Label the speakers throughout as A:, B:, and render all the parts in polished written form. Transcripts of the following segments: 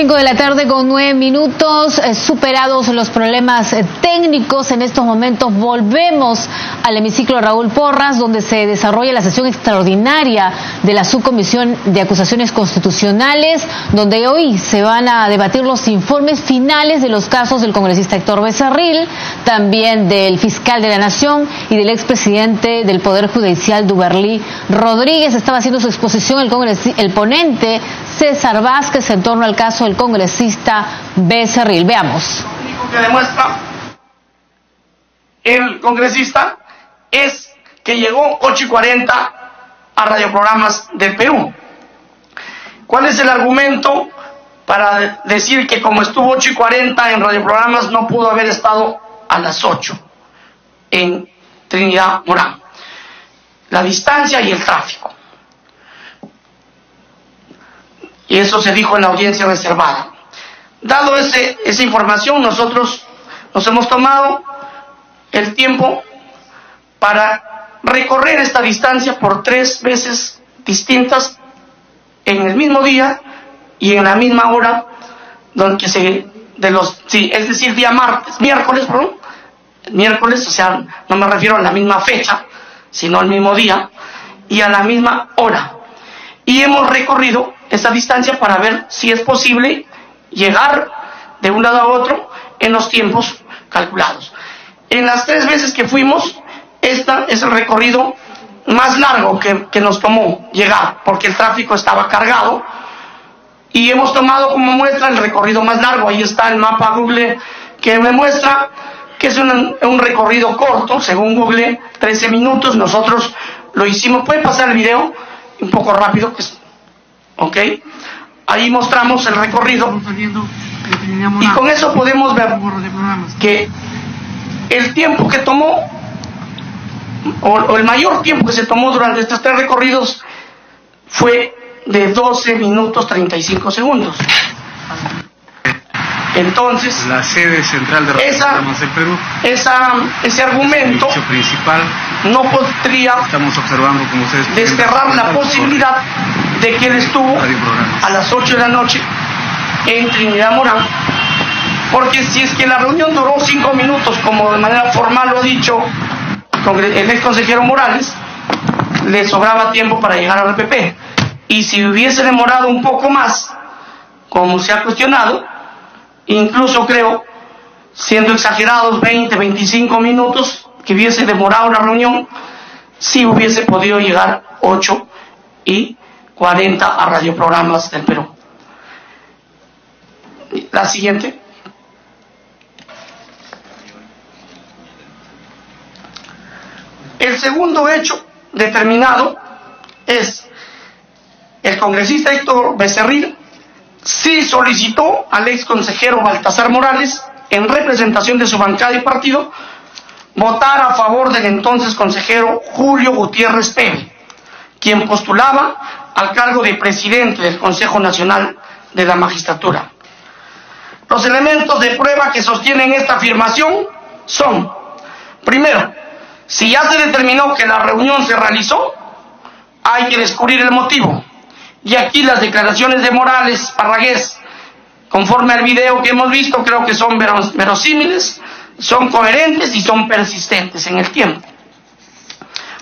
A: 5 de la tarde con 9 minutos, superados los problemas técnicos, en estos momentos volvemos al hemiciclo Raúl Porras, donde se desarrolla la sesión extraordinaria de la Subcomisión de Acusaciones Constitucionales, donde hoy se van a debatir los informes finales de los casos del congresista Héctor Becerril, también del fiscal de la Nación y del expresidente del Poder Judicial, Duberlí Rodríguez. Estaba haciendo su exposición el ponente César Vázquez en torno al caso del congresista Becerril. Veamos.
B: Lo único que demuestra el congresista es que llegó 8:40 a radioprogramas del Perú. ¿Cuál es el argumento para decir que como estuvo 8:40 en radioprogramas no pudo haber estado a las 8 en Trinidad Morán? La distancia y el tráfico. Y eso se dijo en la audiencia reservada. Dado esa información, nosotros nos hemos tomado el tiempo para recorrer esta distancia por 3 veces distintas en el mismo día y en la misma hora, es decir, día miércoles, o sea, no me refiero a la misma fecha, sino al mismo día y a la misma hora. Y hemos recorrido esa distancia para ver si es posible llegar de un lado a otro en los tiempos calculados. En las 3 veces que fuimos, este es el recorrido más largo que nos tomó llegar, porque el tráfico estaba cargado, y hemos tomado como muestra el recorrido más largo. Ahí está el mapa Google que me muestra que es un recorrido corto, según Google, 13 minutos. Nosotros lo hicimos. ¿Puede pasar el video un poco rápido? ¿Ok? Ahí mostramos el recorrido y con eso podemos ver que el tiempo que tomó, o el mayor tiempo que se tomó durante estos 3 recorridos, fue de 12 minutos 35 segundos. Entonces,
C: la sede central de Radioprogramas del Perú,
B: ese argumento
C: principal,
B: no podría desterrar la posibilidad de que él estuvo a las 8 de la noche en Trinidad Morán, porque si es que la reunión duró 5 minutos, como de manera formal lo ha dicho el ex consejero Morales, le sobraba tiempo para llegar al RPP. Y si hubiese demorado un poco más, como se ha cuestionado, incluso creo, siendo exagerados, 20, 25 minutos que hubiese demorado la reunión, sí hubiese podido llegar 8:40 a radioprogramas del Perú. La siguiente. El segundo hecho determinado es: el congresista Héctor Becerril sí solicitó al ex consejero Baltasar Morales, en representación de su bancada y partido, votar a favor del entonces consejero Julio Gutiérrez Peve, quien postulaba al cargo de presidente del Consejo Nacional de la Magistratura. Los elementos de prueba que sostienen esta afirmación son: primero, si ya se determinó que la reunión se realizó, hay que descubrir el motivo. Y aquí las declaraciones de Morales Parragués, conforme al video que hemos visto, creo que son verosímiles, son coherentes y son persistentes en el tiempo.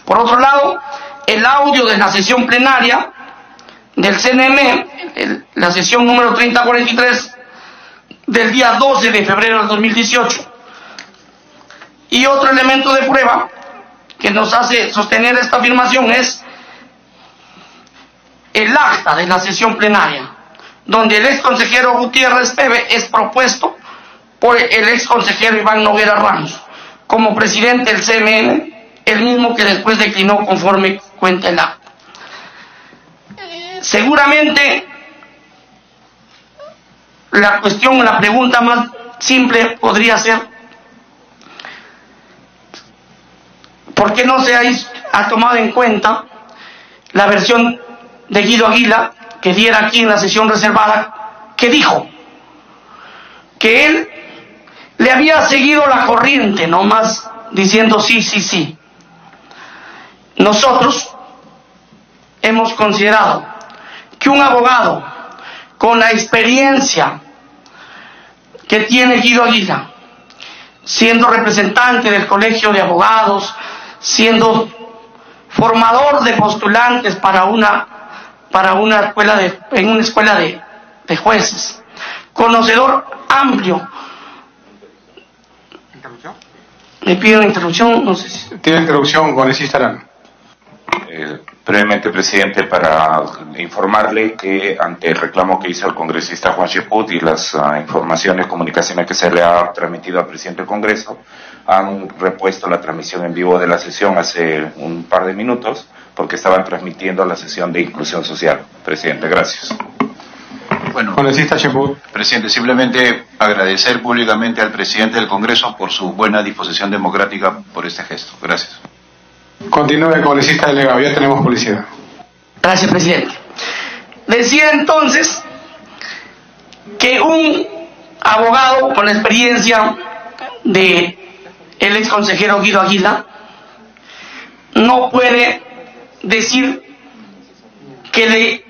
B: Por otro lado, el audio de la sesión plenaria del CNM, la sesión número 3043 del día 12 de febrero del 2018. Y otro elemento de prueba que nos hace sostener esta afirmación es el acta de la sesión plenaria, donde el ex consejero Gutiérrez Peve es propuesto por el ex consejero Iván Noguera Ramos como presidente del CNM, el mismo que después declinó conforme cuenta el acta. Seguramente la pregunta más simple podría ser: ¿por qué no se ha tomado en cuenta la versión de Guido Aguila, que diera aquí en la sesión reservada, que dijo que él le había seguido la corriente, nomás diciendo sí, sí, sí? Nosotros hemos considerado que un abogado con la experiencia que tiene Guido Aguila, siendo representante del Colegio de Abogados, siendo formador de postulantes para una escuela de jueces, conocedor amplio. ¿Me piden interrupción? No sé si...
D: Tiene interrupción, congresista Arana.
E: Brevemente, presidente, para informarle que ante el reclamo que hizo el congresista Juan Cheput y las informaciones, comunicaciones que se le ha transmitido al presidente del Congreso, han repuesto la transmisión en vivo de la sesión hace un par de minutos, porque estaban transmitiendo la sesión de inclusión social. Presidente, gracias.
D: Bueno, congresista Cheput.
F: Presidente, simplemente agradecer públicamente al presidente del Congreso por su buena disposición democrática por este gesto. Gracias.
D: Continúe, congresista delegado, ya tenemos publicidad.
B: Gracias, presidente. Decía entonces que un abogado con la experiencia de el ex consejero Guido Aguila no puede decir que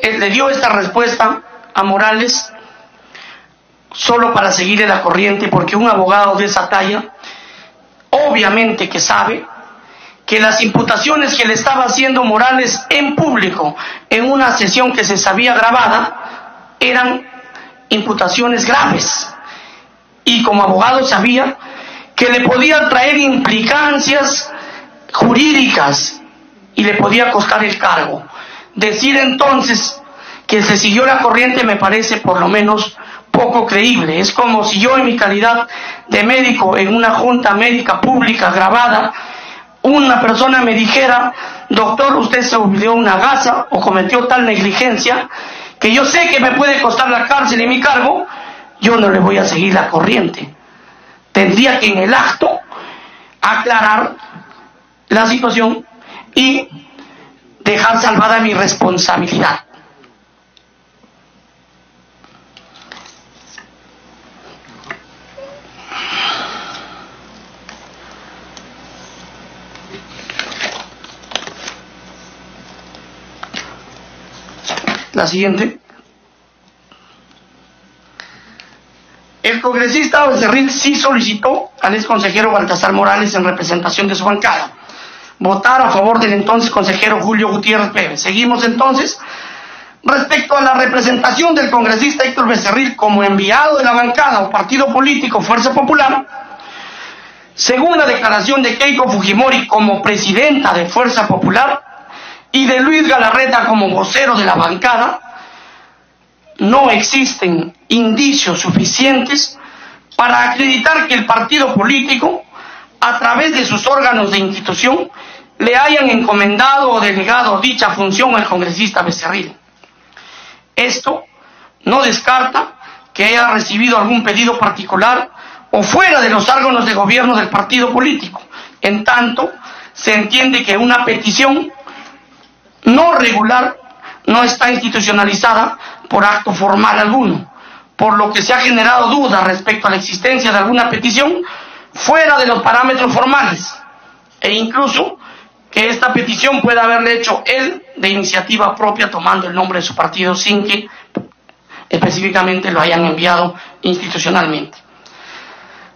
B: le dio esta respuesta a Morales solo para seguirle la corriente, porque un abogado de esa talla obviamente que sabe que las imputaciones que le estaba haciendo Morales en público en una sesión que se sabía grabada eran imputaciones graves, y como abogado sabía que le podía traer implicancias jurídicas y le podía costar el cargo. Decir entonces que se siguió la corriente me parece por lo menos poco creíble. Es como si yo, en mi calidad de médico en una junta médica pública grabada, una persona me dijera: doctor, usted se olvidó una gasa o cometió tal negligencia que yo sé que me puede costar la cárcel y mi cargo, yo no le voy a seguir la corriente. Tendría que en el acto aclarar la situación y dejar salvada mi responsabilidad. La siguiente. El congresista Becerril sí solicitó al ex consejero Baltasar Morales, en representación de su bancada, votar a favor del entonces consejero Julio Gutiérrez Pérez. Seguimos entonces. Respecto a la representación del congresista Héctor Becerril como enviado de la bancada o partido político Fuerza Popular, según la declaración de Keiko Fujimori como presidenta de Fuerza Popular y de Luis Galarreta como vocero de la bancada, no existen indicios suficientes para acreditar que el partido político, a través de sus órganos de institución, le hayan encomendado o delegado dicha función al congresista Becerril. Esto no descarta que haya recibido algún pedido particular o fuera de los órganos de gobierno del partido político. En tanto, se entiende que una petición no regular no está institucionalizada por acto formal alguno, por lo que se ha generado duda respecto a la existencia de alguna petición fuera de los parámetros formales, e incluso que esta petición pueda haberle hecho él de iniciativa propia, tomando el nombre de su partido sin que específicamente lo hayan enviado institucionalmente.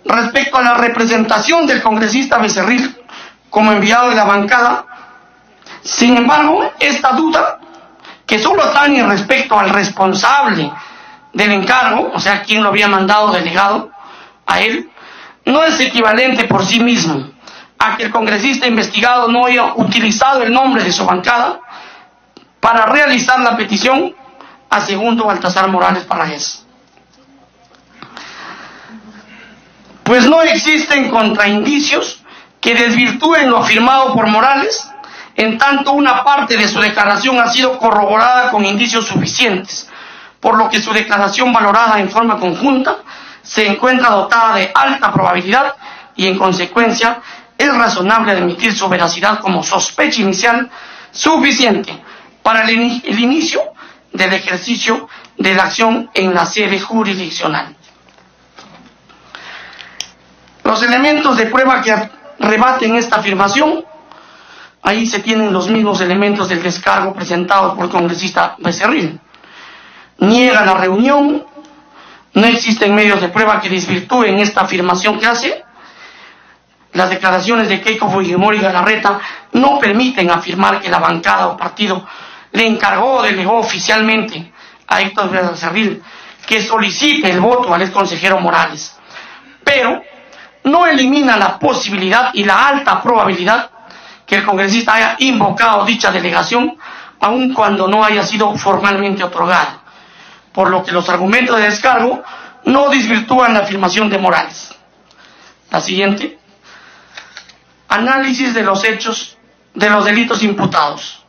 B: Respecto a la representación del congresista Becerril como enviado de la bancada, sin embargo, esta duda, que solo atañe respecto al responsable del encargo, o sea, quien lo había mandado delegado a él, no es equivalente por sí mismo a que el congresista investigado no haya utilizado el nombre de su bancada para realizar la petición a segundo Baltasar Morales Parragués. Pues no existen contraindicios que desvirtúen lo afirmado por Morales, en tanto una parte de su declaración ha sido corroborada con indicios suficientes, por lo que su declaración, valorada en forma conjunta, se encuentra dotada de alta probabilidad y en consecuencia es razonable admitir su veracidad como sospecha inicial suficiente para el inicio del ejercicio de la acción en la sede jurisdiccional. Los elementos de prueba que rebaten esta afirmación, ahí se tienen los mismos elementos del descargo presentado por el congresista Becerril. niega la reunión, no existen medios de prueba que desvirtúen esta afirmación que hace. Las declaraciones de Keiko Fujimori y Galarreta no permiten afirmar que la bancada o partido le encargó o delegó oficialmente a Héctor Becerril que solicite el voto al exconsejero Morales, pero no elimina la posibilidad y la alta probabilidad que el congresista haya invocado dicha delegación, aun cuando no haya sido formalmente otorgada, por lo que los argumentos de descargo no desvirtúan la afirmación de Morales. La siguiente. Análisis de los hechos de los delitos imputados.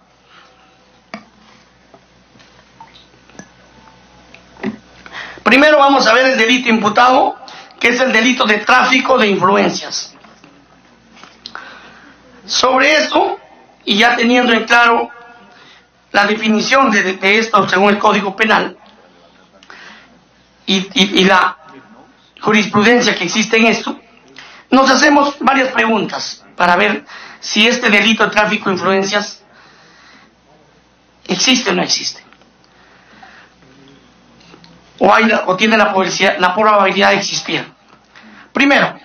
B: Primero vamos a ver el delito imputado, que es el delito de tráfico de influencias. Sobre esto, y ya teniendo en claro la definición de esto según el Código Penal y la jurisprudencia que existe en esto, nos hacemos varias preguntas para ver si este delito de tráfico de influencias existe o no existe. O tiene la probabilidad de existir. Primero,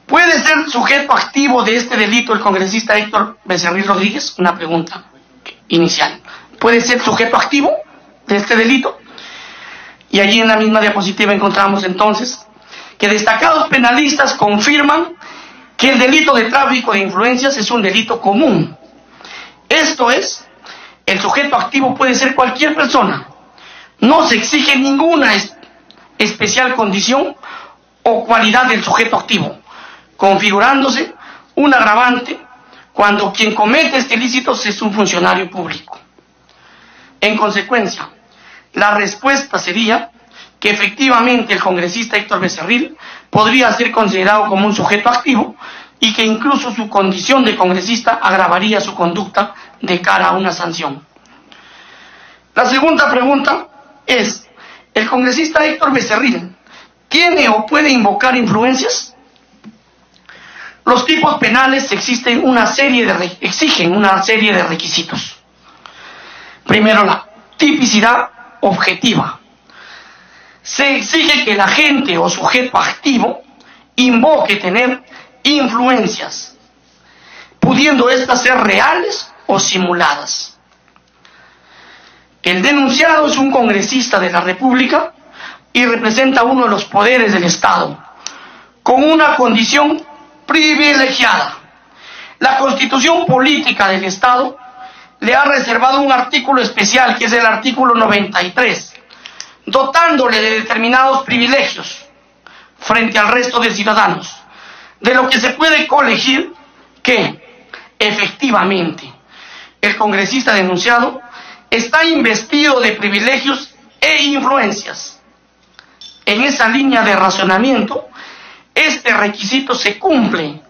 B: ¿puede ser sujeto activo de este delito el congresista Héctor Becerril Rodríguez? Una pregunta inicial. ¿Puede ser sujeto activo de este delito? Y allí en la misma diapositiva encontramos entonces que destacados penalistas confirman que el delito de tráfico de influencias es un delito común. Esto es, el sujeto activo puede ser cualquier persona. No se exige ninguna especial condición o cualidad del sujeto activo, configurándose un agravante cuando quien comete este ilícito es un funcionario público. En consecuencia, la respuesta sería que efectivamente el congresista Héctor Becerril podría ser considerado como un sujeto activo y que incluso su condición de congresista agravaría su conducta de cara a una sanción. La segunda pregunta es, ¿el congresista Héctor Becerril tiene o puede invocar influencias? Los tipos penales exigen una serie de requisitos. Primero, la tipicidad objetiva. Se exige que el agente o sujeto activo invoque tener influencias, pudiendo éstas ser reales o simuladas. El denunciado es un congresista de la República y representa uno de los poderes del Estado, con una condición privilegiada. La Constitución Política del Estado le ha reservado un artículo especial, que es el artículo 93, dotándole de determinados privilegios frente al resto de ciudadanos, de lo que se puede colegir que, efectivamente, el congresista denunciado está investido de privilegios e influencias. En esa línea de razonamiento, este requisito se cumple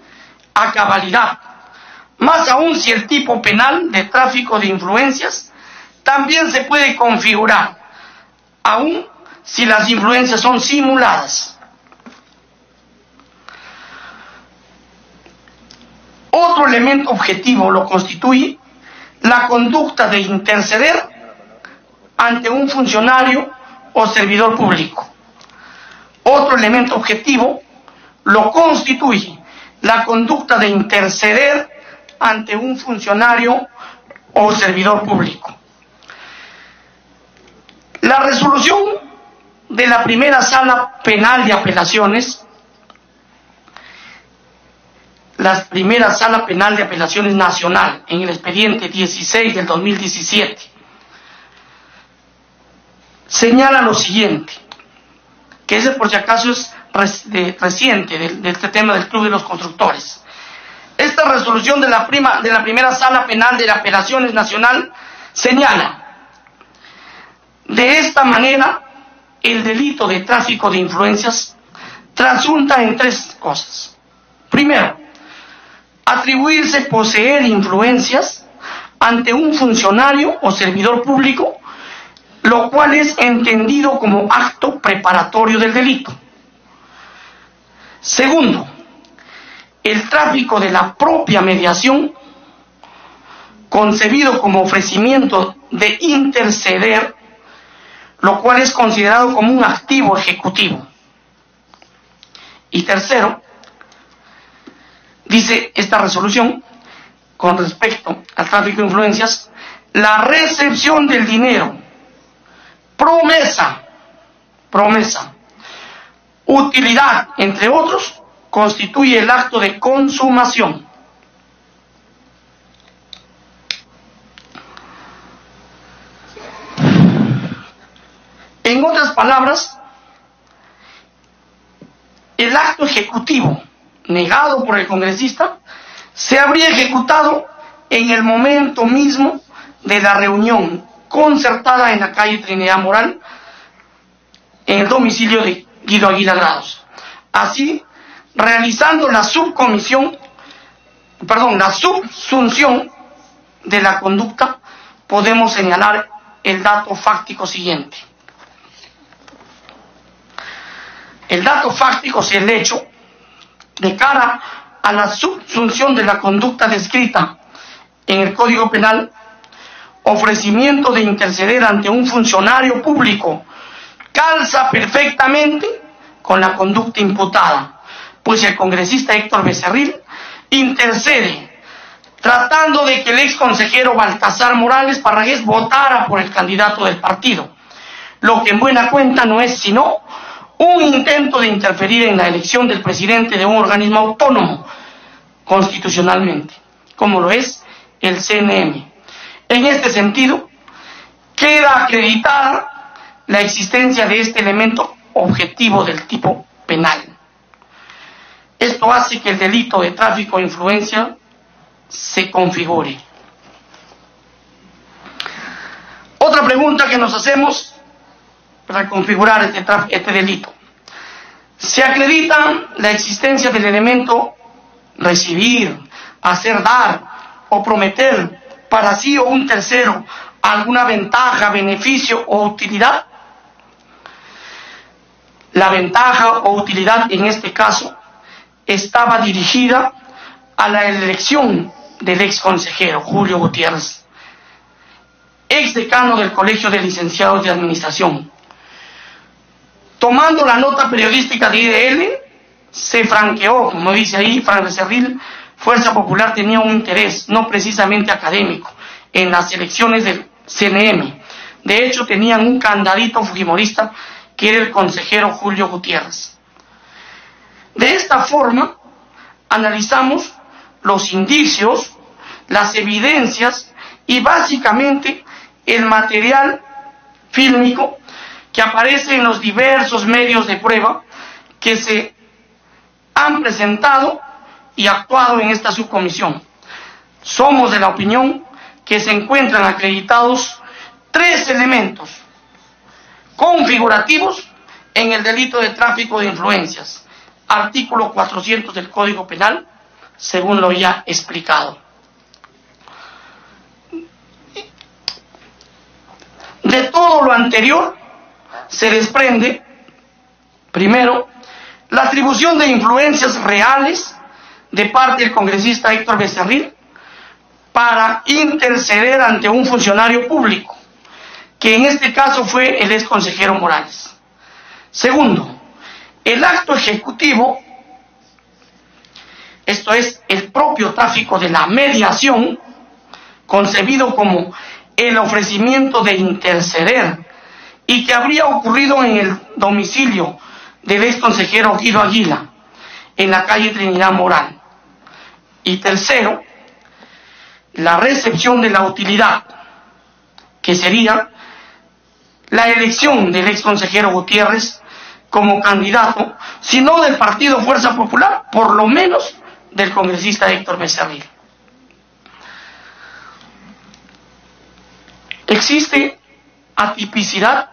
B: a cabalidad, más aún si el tipo penal de tráfico de influencias también se puede configurar, aún si las influencias son simuladas. Otro elemento objetivo lo constituye la conducta de interceder ante un funcionario o servidor público. Otro elemento objetivo lo constituye la conducta de interceder ante un funcionario o servidor público. La resolución de la primera sala penal de apelaciones, la primera sala penal de apelaciones nacional, en el expediente 16 del 2017, señala lo siguiente, que ese por si acaso es reciente de este tema del Club de los Constructores. Esta resolución de la primera sala penal de apelaciones nacional señala: de esta manera, el delito de tráfico de influencias trasunta en tres cosas. Primero, atribuirse poseer influencias ante un funcionario o servidor público, lo cual es entendido como acto preparatorio del delito. Segundo, el tráfico de la propia mediación, concebido como ofrecimiento de interceder, lo cual es considerado como un activo ejecutivo. Y tercero, dice esta resolución, con respecto al tráfico de influencias, la recepción del dinero, promesa, utilidad, entre otros, constituye el acto de consumación. En otras palabras, el acto ejecutivo negado por el congresista se habría ejecutado en el momento mismo de la reunión concertada en la calle Trinidad Moral, en el domicilio de Guido Aguilar Grados. Así, realizando la subsunción de la conducta, podemos señalar el dato fáctico siguiente. El dato fáctico es el hecho de cara a la subsunción de la conducta descrita en el Código Penal, ofrecimiento de interceder ante un funcionario público calza perfectamente con la conducta imputada, pues el congresista Héctor Becerril intercede tratando de que el ex consejero Baltasar Morales Parragués votara por el candidato del partido, lo que en buena cuenta no es sino un intento de interferir en la elección del presidente de un organismo autónomo constitucionalmente, como lo es el CNM. En este sentido, queda acreditada la existencia de este elemento objetivo del tipo penal. Esto hace que el delito de tráfico de influencia se configure. Otra pregunta que nos hacemos para configurar este delito: ¿se acredita la existencia del elemento recibir, hacer dar o prometer para sí o un tercero alguna ventaja, beneficio o utilidad? La ventaja o utilidad en este caso estaba dirigida a la elección del ex consejero Julio Gutiérrez, ex decano del Colegio de Licenciados de Administración. Tomando la nota periodística de IDL, se franqueó, como dice ahí, Fran Becerril, Fuerza Popular tenía un interés, no precisamente académico, en las elecciones del CNM. De hecho, tenían un candadito fujimorista, que era el consejero Julio Gutiérrez. De esta forma, analizamos los indicios, las evidencias y básicamente el material fílmico que aparece en los diversos medios de prueba que se han presentado y actuado en esta subcomisión. Somos de la opinión que se encuentran acreditados 3 elementos configurativos en el delito de tráfico de influencias, artículo 400 del Código Penal, según lo ya explicado. De todo lo anterior se desprende, primero, la atribución de influencias reales de parte del congresista Héctor Becerril para interceder ante un funcionario público, que en este caso fue el ex consejero Morales. Segundo, el acto ejecutivo, esto es el propio tráfico de la mediación, concebido como el ofrecimiento de interceder y que habría ocurrido en el domicilio del ex consejero Guido Aguila, en la calle Trinidad Moral. Y tercero, la recepción de la utilidad, que sería la elección del ex consejero Gutiérrez como candidato, si no del partido Fuerza Popular, por lo menos del congresista Héctor Becerril. Existe atipicidad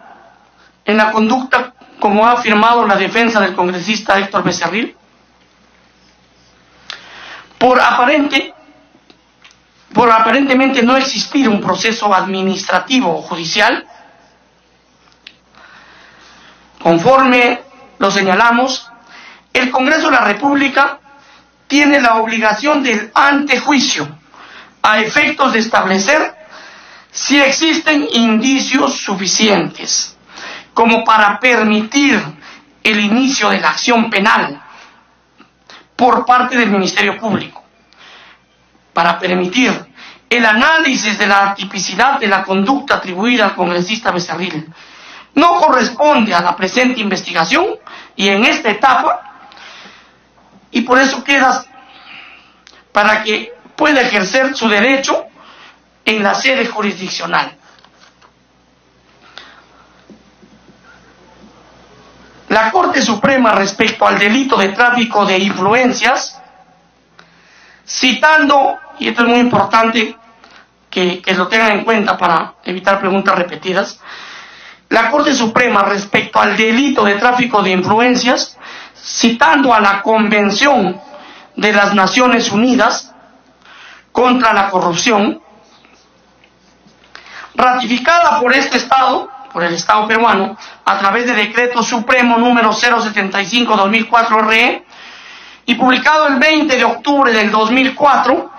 B: en la conducta, como ha afirmado la defensa del congresista Héctor Becerril, por aparentemente no existir un proceso administrativo o judicial. Conforme lo señalamos, el Congreso de la República tiene la obligación del antejuicio a efectos de establecer si existen indicios suficientes como para permitir el inicio de la acción penal por parte del Ministerio Público, para permitir el análisis de la tipicidad de la conducta atribuida al congresista Becerril. No corresponde a la presente investigación y en esta etapa, y por eso queda para que pueda ejercer su derecho en la sede jurisdiccional. La Corte Suprema, respecto al delito de tráfico de influencias, citando, y esto es muy importante que lo tengan en cuenta para evitar preguntas repetidas, la Corte Suprema, respecto al delito de tráfico de influencias, citando a la Convención de las Naciones Unidas contra la Corrupción, ratificada por este Estado, por el Estado peruano, a través de Decreto Supremo número 075/2004-RE, y publicado el 20 de octubre del 2004,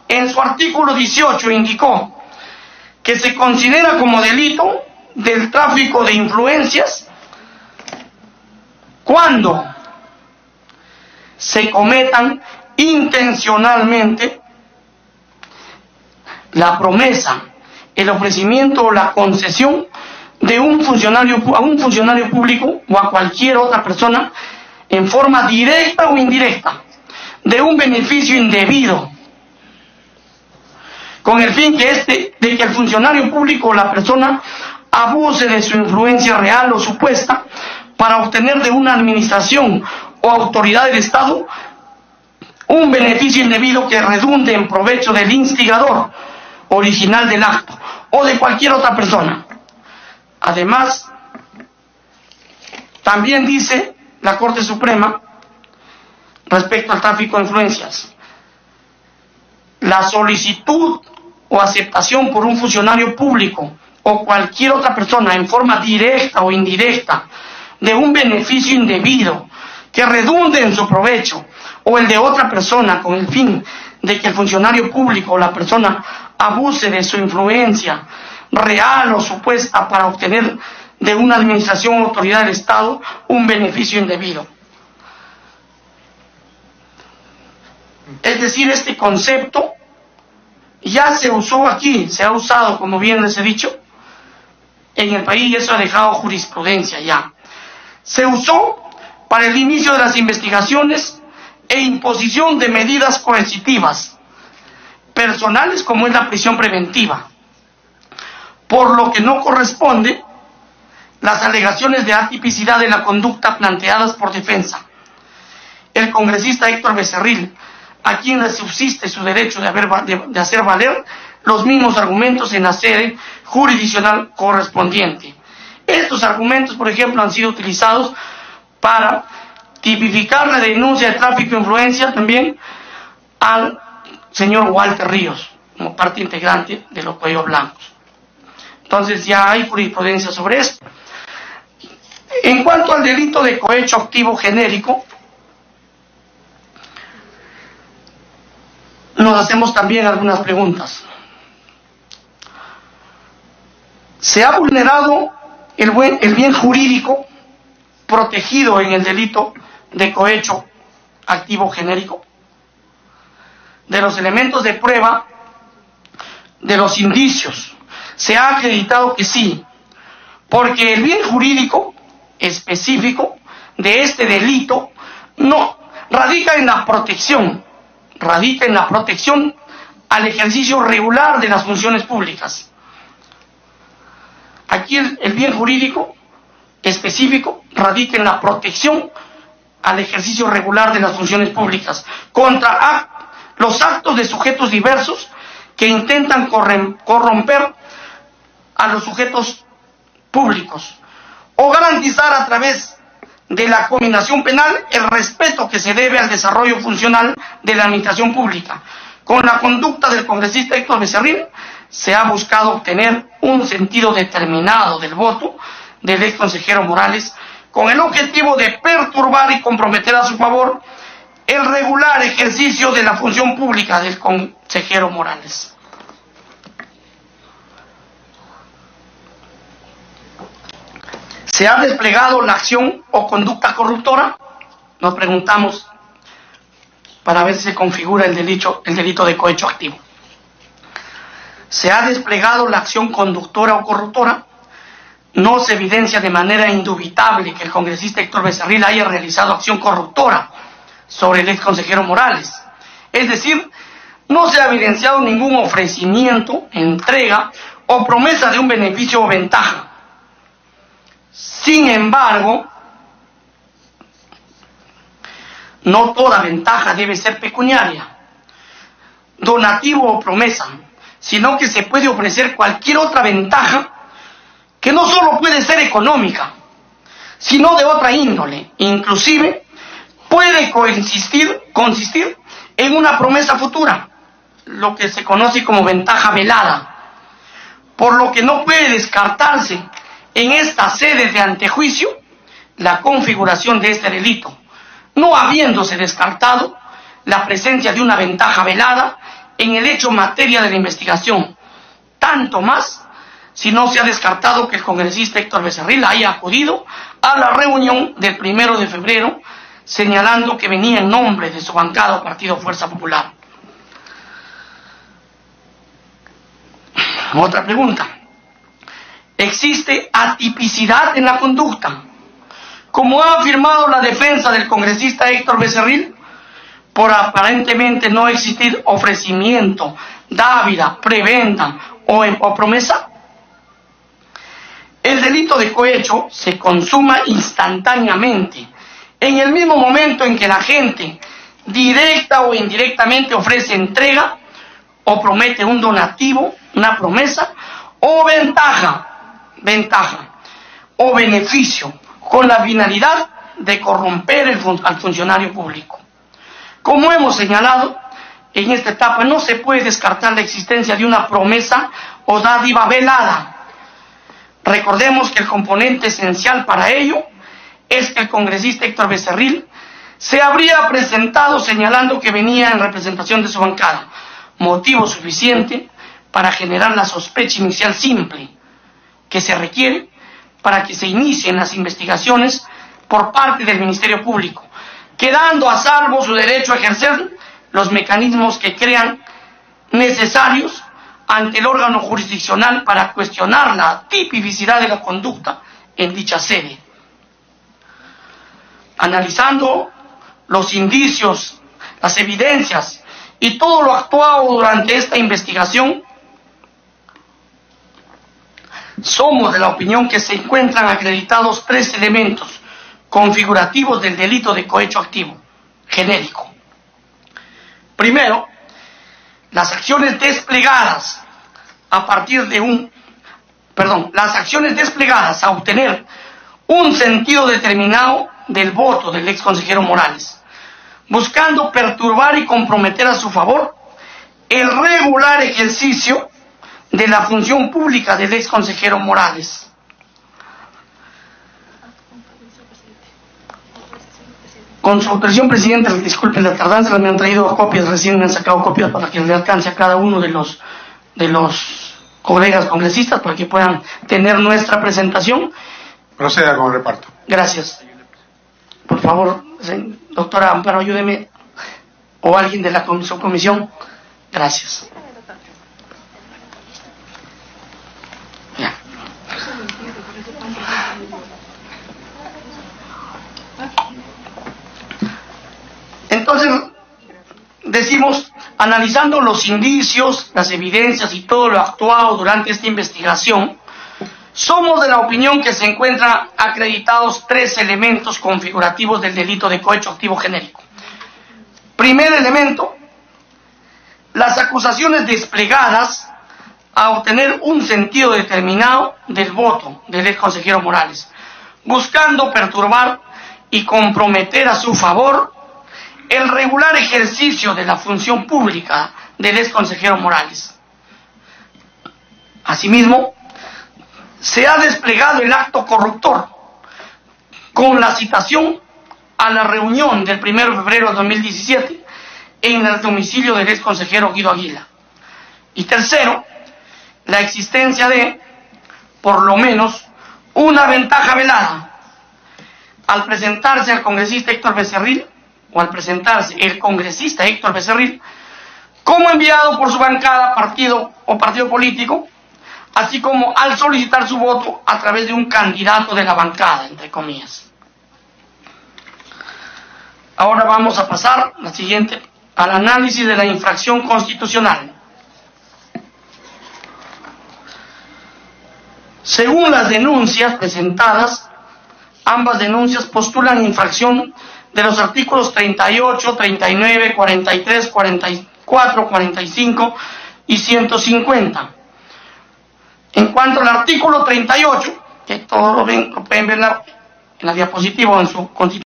B: en su artículo 18 indicó que se considera como delito del tráfico de influencias cuando se cometan intencionalmente la promesa, el ofrecimiento o la concesión de a un funcionario público o a cualquier otra persona en forma directa o indirecta de un beneficio indebido, con el fin de que el funcionario público o la persona abuse de su influencia real o supuesta para obtener de una administración o autoridad del Estado un beneficio indebido que redunde en provecho del instigador original del acto o de cualquier otra persona. Además, también dice la Corte Suprema respecto al tráfico de influencias: la solicitud o aceptación por un funcionario público o cualquier otra persona en forma directa o indirecta de un beneficio indebido que redunde en su provecho o el de otra persona con el fin de que el funcionario público o la persona abuse de su influencia real o supuesta para obtener de una administración o autoridad del Estado un beneficio indebido. Es decir, este concepto ya se usó aquí, se ha usado, como bien les he dicho, en el país, y eso ha dejado jurisprudencia ya. Se usó para el inicio de las investigaciones e imposición de medidas coercitivas personales, como es la prisión preventiva, por lo que no corresponde las alegaciones de atipicidad de la conducta planteadas por defensa. El congresista Héctor Becerril, a quien le subsiste su derecho de hacer valer los mismos argumentos en la sede jurisdiccional correspondiente. Estos argumentos, por ejemplo, han sido utilizados para tipificar la denuncia de tráfico de influencia también al señor Walter Ríos, como parte integrante de los Cuellos Blancos. Entonces ya hay jurisprudencia sobre esto. En cuanto al delito de cohecho activo genérico, nos hacemos también algunas preguntas. ¿Se ha vulnerado el bien jurídico protegido en el delito de cohecho activo genérico? De los elementos de prueba, de los indicios, se ha acreditado que sí, porque el bien jurídico específico de este delito no radica en la protección al ejercicio regular de las funciones públicas. Aquí el bien jurídico específico radica en la protección al ejercicio regular de las funciones públicas contra los actos de sujetos diversos que intentan corromper a los sujetos públicos o garantizar a través de la combinación penal el respeto que se debe al desarrollo funcional de la administración pública. Con la conducta del congresista Héctor Becerril se ha buscado obtener un sentido determinado del voto del ex consejero Morales con el objetivo de perturbar y comprometer a su favor el regular ejercicio de la función pública del consejero Morales. ¿Se ha desplegado la acción o conducta corruptora? Nos preguntamos para ver si se configura el delito de cohecho activo. ¿Se ha desplegado la acción conductora o corruptora? No se evidencia de manera indubitable que el congresista Héctor Becerril haya realizado acción corruptora sobre el ex consejero Morales. Es decir, no se ha evidenciado ningún ofrecimiento, entrega o promesa de un beneficio o ventaja. Sin embargo, no toda ventaja debe ser pecuniaria, donativo o promesa, sino que se puede ofrecer cualquier otra ventaja que no solo puede ser económica, sino de otra índole. Inclusive puede consistir en una promesa futura, lo que se conoce como ventaja velada, por lo que no puede descartarse en esta sede de antejuicio la configuración de este delito, no habiéndose descartado la presencia de una ventaja velada en el hecho materia de la investigación, tanto más si no se ha descartado que el congresista Héctor Becerril haya acudido a la reunión del 1 de febrero, señalando que venía en nombre de su bancada Partido Fuerza Popular. Otra pregunta. ¿Existe atipicidad en la conducta? Como ha afirmado la defensa del congresista Héctor Becerril, por aparentemente no existir ofrecimiento, dávila, prebenda o promesa. El delito de cohecho se consuma instantáneamente, en el mismo momento en que la gente, directa o indirectamente, ofrece entrega o promete un donativo, una promesa o ventaja o beneficio, con la finalidad de corromper al funcionario público. Como hemos señalado, en esta etapa no se puede descartar la existencia de una promesa o dádiva velada. Recordemos que el componente esencial para ello es que el congresista Héctor Becerril se habría presentado señalando que venía en representación de su bancada, motivo suficiente para generar la sospecha inicial simple que se requiere para que se inicien las investigaciones por parte del Ministerio Público, quedando a salvo su derecho a ejercer los mecanismos que crean necesarios ante el órgano jurisdiccional para cuestionar la tipificidad de la conducta en dicha sede. Analizando los indicios, las evidencias y todo lo actuado durante esta investigación, somos de la opinión que se encuentran acreditados 3 elementos configurativos del delito de cohecho activo, genérico. Primero, las acciones desplegadas a obtener un sentido determinado del voto del ex consejero Morales, buscando perturbar y comprometer a su favor el regular ejercicio de la función pública del ex consejero Morales. Con su autorización, presidente, disculpen la tardanza, me han traído copias, recién me han sacado copias para que le alcance a cada uno de los colegas congresistas para que puedan tener nuestra presentación.
D: Proceda con el reparto.
B: Gracias. Por favor, doctora Amparo, ayúdeme, o alguien de la subcomisión. Gracias. Ya. Entonces, decimos, analizando los indicios, las evidencias y todo lo actuado durante esta investigación, somos de la opinión que se encuentran acreditados 3 elementos configurativos del delito de cohecho activo genérico. Primer elemento, las acusaciones desplegadas a obtener un sentido determinado del voto del ex consejero Morales, buscando perturbar y comprometer a su favor el regular ejercicio de la función pública del ex consejero Morales. Asimismo, se ha desplegado el acto corruptor con la citación a la reunión del 1 de febrero de 2017 en el domicilio del ex consejero Guido Aguila. Y tercero, la existencia de, por lo menos, una ventaja velada al presentarse al congresista Héctor Becerril, o al presentarse el congresista Héctor Becerril, como enviado por su bancada, partido o partido político, así como al solicitar su voto a través de un candidato de la bancada, entre comillas. Ahora vamos a pasar la siguiente, al análisis de la infracción constitucional. Según las denuncias presentadas, ambas denuncias postulan infracción de los artículos 38, 39, 43, 44, 45 y 150. En cuanto al artículo 38, que todos lo pueden ver en la diapositiva o en su constitución,